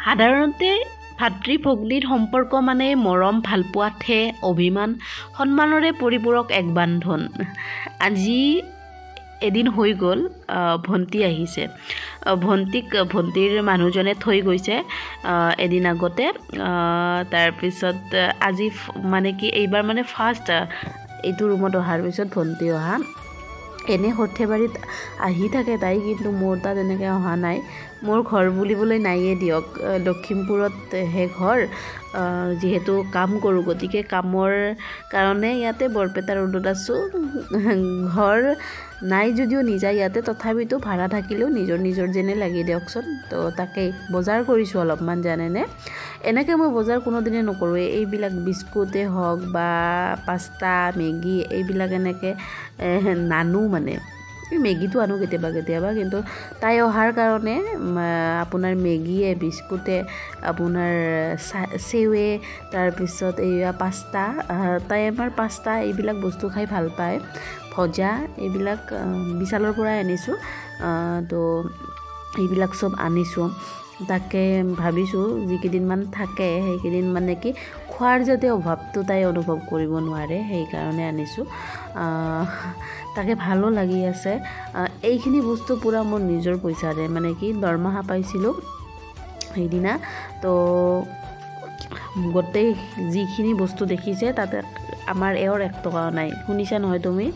সাধাৰণতে ভাতৃ ভগ্নীৰ সম্পৰ্ক মানে মৰম ভালপোৱাতহে অভিমান সন্মানৰে পৰিপূৰক এক বান্ধন। আজি এদিন হৈ গ'ল, ভণ্টি আহিছে। ভণ্টিৰ মানুহজনে থৈ গৈছে এদিন আগতে। তাৰপিছত আজি মানে কি এইবাৰ মানে ফাৰ্ষ্ট এইটো ৰুমত অহাৰ পিছত ভণ্টি অহা। এনে সৰ্থেবাৰীত আহি থাকে তাই, কিন্তু মোৰ তাত এনেকৈ অহা নাই। মোৰ ঘৰ বুলিবলৈ নাইয়ে দিয়ক, লখিমপুৰতহে ঘৰ। যিহেতু কাম কৰোঁ, গতিকে কামৰ কাৰণে ইয়াতে বৰপেটা ৰোডত আছোঁ। ঘৰ নাই যদিও নিজা ইয়াতে, তথাপিতো ভাড়া থাকিলেও নিজৰ যেনে লাগে দিয়কচোন। তো তাকেই বজাৰ কৰিছোঁ অলপমান, জানেনে। এনেকৈ মই বজাৰ কোনোদিনে নকৰোঁ। এইবিলাক বিস্কুটেই হওক বা পাস্তা মেগী এইবিলাক এনেকৈ নানো মানে। মেগীটো আনো কেতিয়াবা, কিন্তু তাই অহাৰ কাৰণে আপোনাৰ মেগীয়ে বিস্কুটে আপোনাৰ চেৱে তাৰপিছত এইয়া পাস্তা, তাই আমাৰ পাস্তা এইবিলাক বস্তু খাই ভাল পায়। ভজা এইবিলাক বিশালৰ পৰাই আনিছোঁ। তো এইবিলাক চব আনিছোঁ। তাকে ভাবিছোঁ যিকেইদিনমান থাকে সেইকেইদিন মানে কি খোৱাৰ যাতে অভাৱটো তাই অনুভৱ কৰিব নোৱাৰে, সেইকাৰণে আনিছোঁ। তাকে ভালো লাগি আছে। এইখিনি বস্তু পূৰা মোৰ নিজৰ পইচাৰে, মানে কি দৰমহা পাইছিলোঁ সেইদিনা। তো গোটেই যিখিনি বস্তু দেখিছে তাতে আমাৰ এওঁৰ 1 টকাও নাই। শুনিছা নহয় তুমি,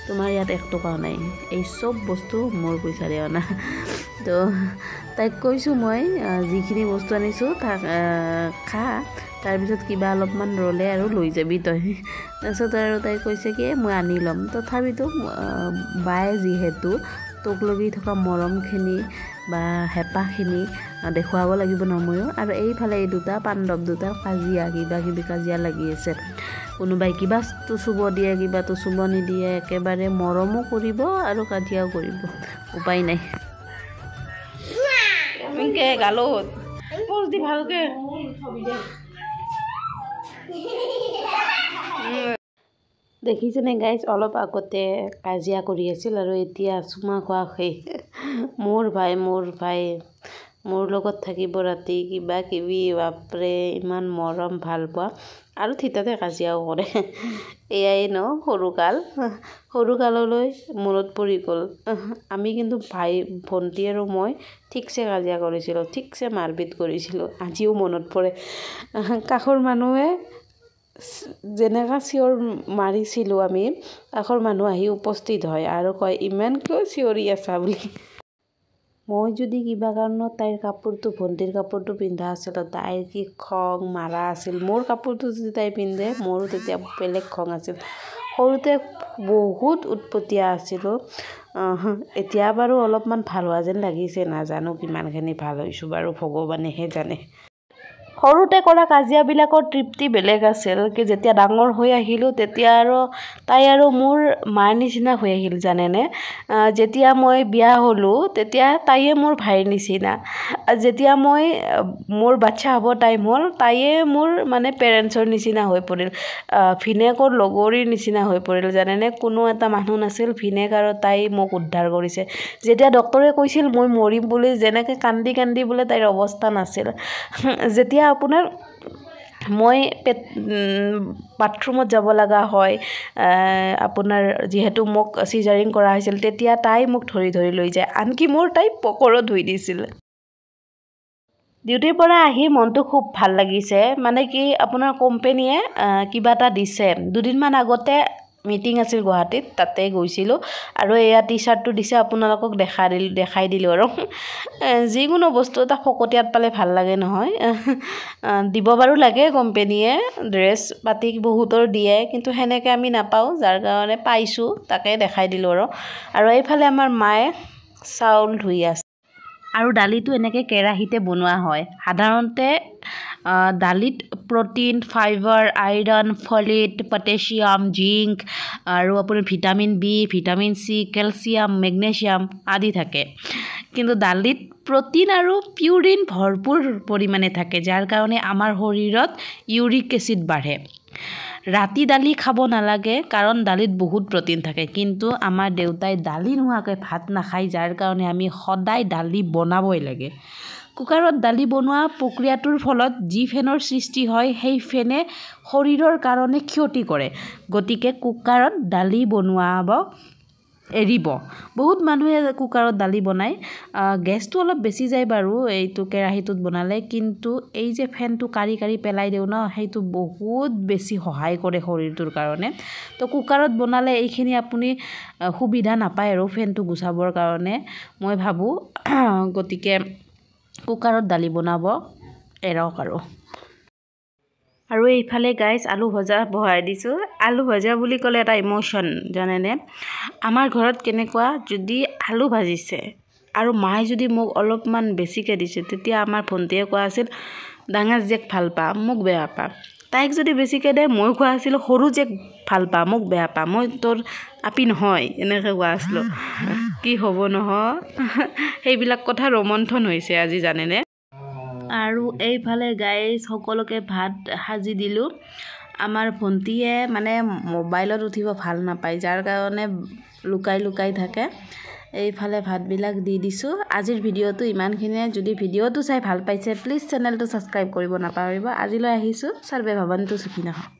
তোমাৰ ইয়াত 1 টকাও নাই। এই চব বস্তু মোৰ পইচাৰে অনা। তো তাইক কৈছোঁ মই যিখিনি বস্তু আনিছোঁ তাক খা, তাৰপিছত কিবা অলপমান ৰ'লে আৰু লৈ যাবি তই। তাৰপিছত আৰু তাই কৈছে কি মই আনি ল'ম। তথাপিতো বায়ে যিহেতু তোক লগি থকা মৰমখিনি বা হেঁপাহখিনি দেখুৱাব লাগিব ন ময়ো। আৰু এইফালে এই দুটা পাণ্ডৱ দুটাৰ কাজিয়া, কিবা কাজিয়া লাগি আছে। কোনোবাই কিবাটো চুব দিয়ে, কিবাটো চুব নিদিয়ে। একেবাৰে মৰমো কৰিব আৰু কাজিয়াও কৰিব, উপায় নাই। এনেকৈ গালত দি ভালকৈ দেখিছেনে গাইজ, অলপ আগতে কাজিয়া কৰি আছিল আৰু এতিয়া চুমা খোৱা শেষ। মোৰ ভাই মোৰ লগত থাকিব ৰাতি, কিবা কিবি, বাপৰে ইমান মৰম ভাল পোৱা। আৰু থিতাতে কাজিয়াও কৰে। এয়াই ন সৰুকাললৈ মনত পৰি গ'ল। আমি কিন্তু ভণ্টি আৰু মই ঠিকছে কাজিয়া কৰিছিলোঁ, ঠিকছে মাৰপিট কৰিছিলোঁ। আজিও মনত পৰে। কাষৰ মানুহে যেনেকৈ চিঞৰ মাৰিছিলোঁ আমি, কাষৰ মানুহ আহি উপস্থিত হয় আৰু কয় ইমান কিয় চিঞৰি আছা বুলি। মই যদি কিবা কাৰণত তাইৰ ভণ্টিৰ কাপোৰটো পিন্ধা আছিল, তাইৰ কি খং মাৰা আছিল। মোৰ কাপোৰটো যদি তাই পিন্ধে মোৰো তেতিয়া বেলেগ খং আছিল। সৰুতে বহুত উৎপতীয়া আছিলোঁ। এতিয়া বাৰু অলপমান ভাল হোৱা যেন লাগিছে, নাজানো কিমানখিনি ভাল হৈছোঁ বাৰু, ভগৱানেহে জানে। সৰুতে কৰা কাজিয়াবিলাকৰ তৃপ্তি বেলেগ আছিল। যেতিয়া ডাঙৰ হৈ আহিলোঁ তেতিয়া আৰু তাই আৰু মোৰ মাৰ নিচিনা হৈ আহিল, জানেনে। যেতিয়া মই বিয়া হ'লোঁ তেতিয়া তাইয়ে মোৰ ভাইৰ নিচিনা। যেতিয়া মোৰ বাচ্ছা হ'ব টাইম হ'ল, তাইয়ে মোৰ মানে পেৰেণ্টছৰ নিচিনা হৈ পৰিল। ভিনেকৰ লগৰীৰ নিচিনা হৈ পৰিল, জানেনে। কোনো এটা মানুহ নাছিল, ভিনেক আৰু তাই মোক উদ্ধাৰ কৰিছে। যেতিয়া ডক্টৰে কৈছিল মই মৰিম বুলি, যেনেকৈ কান্দি বোলে তাইৰ অৱস্থা নাছিল। যেতিয়া আপোনাৰ মই বাথৰুমত যাব লগা হয়, আপোনাৰ যিহেতু মোক চিজাৰিং কৰা হৈছিল, তেতিয়া তাই মোক ধৰি লৈ যায়। আনকি তাই পকৰো ধুই দিছিল। ডিউটিৰ পৰা আহি মনটো খুব ভাল লাগিছে। মানে কি আপোনাৰ কোম্পেনীয়ে কিবা এটা দিছে। 2 দিনমান আগতে মিটিং আছিল গুৱাহাটীত, তাতে গৈছিলোঁ আৰু এয়া টি-চাৰ্টটো দিছে, আপোনালোকক দেখাই দিলোঁ আৰু। যিকোনো বস্তু এটা ফকতীয়াত পালে ভাল লাগে নহয়। দিব বাৰু লাগে কোম্পেনীয়ে, ড্ৰেছ পাতি বহুতৰ দিয়ে, কিন্তু সেনেকৈ আমি নাপাওঁ, যাৰ কাৰণে পাইছোঁ তাকে দেখাই দিলোঁ আৰু এইফালে আমাৰ মায়ে চাউল ধুই আছে। আৰু দালিটো এনেকৈ কেৰাহীতে বনোৱা হয়। সাধাৰণতে দালিত protein, fibre, iron, folate, potassium, zinc আৰু আপোনাৰ vitamin B, vitamin C, calcium, magnesium আদি থাকে। কিন্তু দালিত প্ৰ'টিন আৰু পিউৰিন ভৰপূৰ পৰিমাণে থাকে, যাৰ কাৰণে আমাৰ শৰীৰত ইউৰিক এচিড বাঢ়ে। ৰাতি দালি খাব নালাগে, কাৰণ দালিত বহুত প্ৰ'টিন থাকে। কিন্তু আমাৰ দেউতাই দালি নোহোৱাকৈ ভাত নাখায়, যাৰ কাৰণে আমি সদায় দালি বনাবই লাগে। কুকাৰত দালি বনোৱা প্ৰক্ৰিয়াটোৰ ফলত যি ফেনৰ সৃষ্টি হয় সেই ফেনে শৰীৰৰ কাৰণে ক্ষতি কৰে গতিকে কুকাৰত দালি বনোৱাব এৰিব বহুত মানুহে কুকাৰত দালি বনায় গেছটো অলপ বেছি যায় বাৰু এইটো কেৰাহীটোত বনালে কিন্তু এই যে ফেনটো কাৰি কাৰি পেলাই দিওঁ ন সেইটো বহুত বেছি সহায় কৰে শৰীৰটোৰ কাৰণে তো কুকাৰত বনালে এইখিনি আপুনি সুবিধা নাপায় আৰু ফেনটো গুচাবৰ কাৰণে মই ভাবোঁ গতিকে কুকাৰত দালি বনাব এৰক আৰু এইফালে গাইজ আলু ভজা বহাই দিছোঁ আলু ভজা বুলি ক'লে এটা ইমোশ্যন জানেনে আমাৰ ঘৰত কেনেকুৱা যদি আলু ভাজিছে আৰু মায়ে যদি মোক অলপমান বেছিকৈ দিছে তেতিয়া আমাৰ ভণ্টিয়ে কোৱা আছিল ডাঙৰ জেক ভাল পা মোক বেয়া পা তাইক যদি বেছিকৈ দিয়ে মই কোৱা আছিলোঁ সৰু জেক ভাল পা মোক বেয়া পা মই তোৰ আপি নহয় এনেকৈ কোৱা আছিলোঁ কি হ'ব নহয় সেইবিলাক কথা ৰোমন্থন হৈছে আজি জানেনে আৰু এইফালে গাইজ সকলোকে ভাত সাজি দিলোঁ আমাৰ ভণ্টিয়ে মানে মোবাইলত উঠিব ভাল নাপায় যাৰ কাৰণে লুকাই লুকাই থাকে এইফালে ভাতবিলাক দি দিছোঁ আজিৰ ভিডিঅ'টো ইমানখিনিয়ে যদি ভিডিঅ'টো চাই ভাল পাইছে প্লিজ চেনেলটো ছাবস্ক্ৰাইব কৰিব নাপাহৰিব আজিলৈ আহিছোঁ চাৰ্বে ভৱন্তু সুখী নহওক